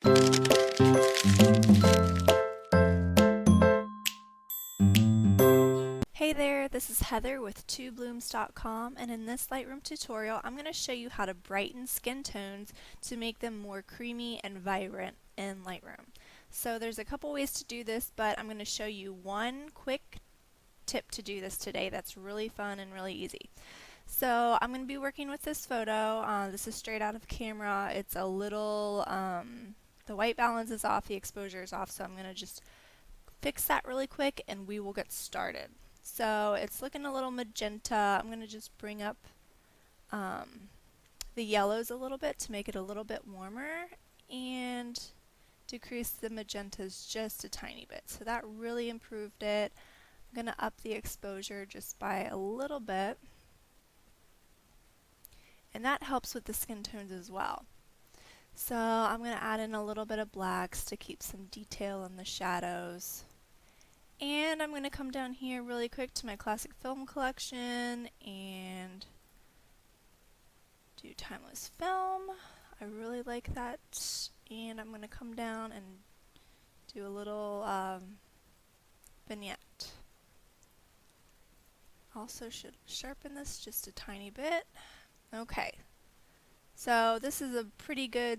Hey there, this is Heather with twoblooms.com, and in this Lightroom tutorial I'm going to show you how to brighten skin tones to make them more creamy and vibrant in Lightroom. So there's a couple ways to do this, but I'm going to show you one quick tip to do this today that's really fun and really easy. So I'm going to be working with this photo. This is straight out of camera. It's a little, the white balance is off, the exposure is off, so I'm going to just fix that really quick and we will get started. So it's looking a little magenta. I'm going to just bring up the yellows a little bit to make it a little bit warmer and decrease the magentas just a tiny bit. So that really improved it. I'm going to up the exposure just by a little bit, and that helps with the skin tones as well. So I'm going to add in a little bit of blacks to keep some detail in the shadows. And I'm going to come down here really quick to my classic film collection and do timeless film. I really like that. And I'm going to come down and do a little vignette. Also should sharpen this just a tiny bit. Okay, so this is a pretty good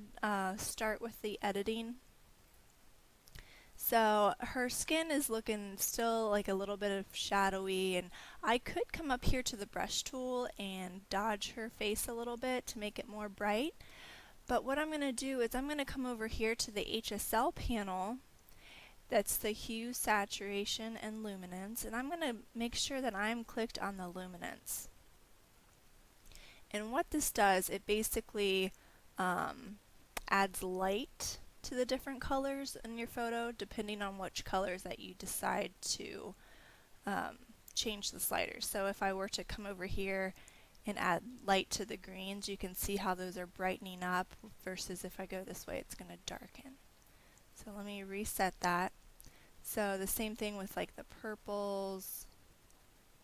start with the editing. So her skin is looking still like a little bit of shadowy, and I could come up here to the brush tool and dodge her face a little bit to make it more bright. But what I'm going to do is I'm going to come over here to the HSL panel. That's the hue, saturation, and luminance, and I'm going to make sure that I'm clicked on the luminance. And what this does, it basically adds light to the different colors in your photo depending on which colors that you decide to change the sliders. So if I were to come over here and add light to the greens, you can see how those are brightening up, versus if I go this way it's going to darken. So let me reset that. So the same thing with like the purples.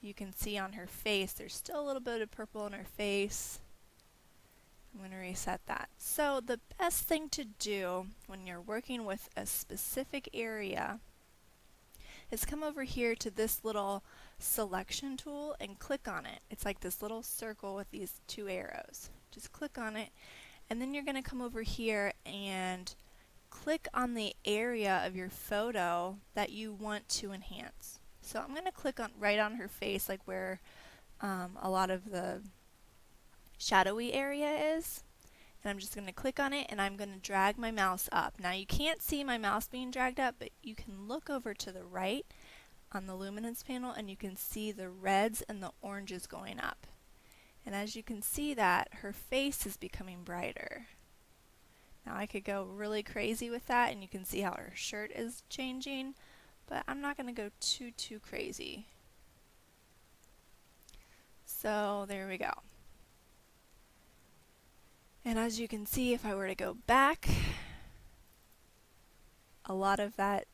You can see on her face there's still a little bit of purple in her face. I'm going to reset that. So the best thing to do when you're working with a specific area is come over here to this little selection tool and click on it. It's like this little circle with these two arrows. Just click on it, and then you're going to come over here and click on the area of your photo that you want to enhance. So I'm going to click on right on her face, like where a lot of the shadowy area is, and I'm just going to click on it and I'm going to drag my mouse up. Now you can't see my mouse being dragged up, but you can look over to the right on the luminance panel and you can see the reds and the oranges going up. And as you can see that, her face is becoming brighter. Now I could go really crazy with that and you can see how her shirt is changing, but I'm not going to go too crazy. So there we go. And as you can see, if I were to go back, a lot of that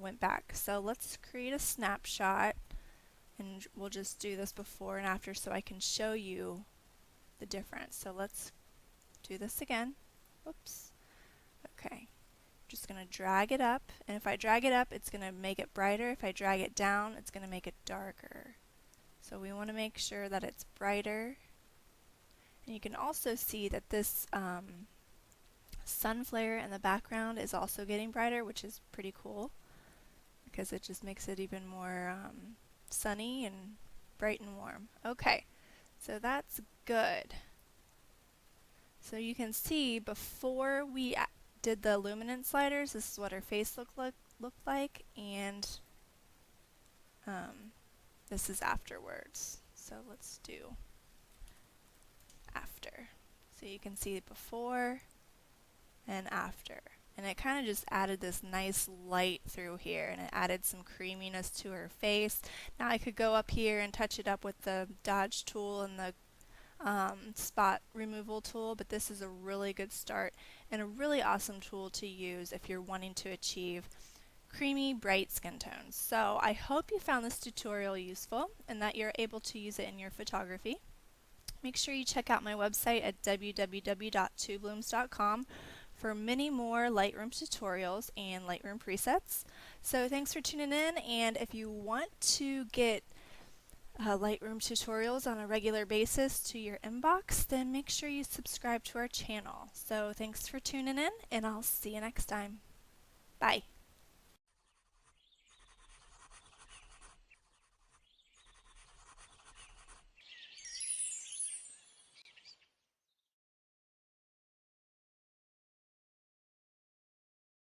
went back. So let's create a snapshot, and we'll just do this before and after so I can show you the difference. So let's do this again. Whoops. Okay. Just going to drag it up, and if I drag it up, it's going to make it brighter. If I drag it down, it's going to make it darker. So we want to make sure that it's brighter. And you can also see that this sun flare in the background is also getting brighter, which is pretty cool because it just makes it even more sunny and bright and warm. Okay, so that's good. So you can see before we did the luminance sliders, this is what her face looked like, and this is afterwards. So let's do after. So you can see before and after. And it kind of just added this nice light through here, and it added some creaminess to her face. Now I could go up here and touch it up with the dodge tool and the spot removal tool, but this is a really good start and a really awesome tool to use if you're wanting to achieve creamy, bright skin tones. So I hope you found this tutorial useful and that you're able to use it in your photography. Make sure you check out my website at www.twoblooms.com for many more Lightroom tutorials and Lightroom presets. So thanks for tuning in, and if you want to get Lightroom tutorials on a regular basis to your inbox, then make sure you subscribe to our channel. So thanks for tuning in, and I'll see you next time. Bye.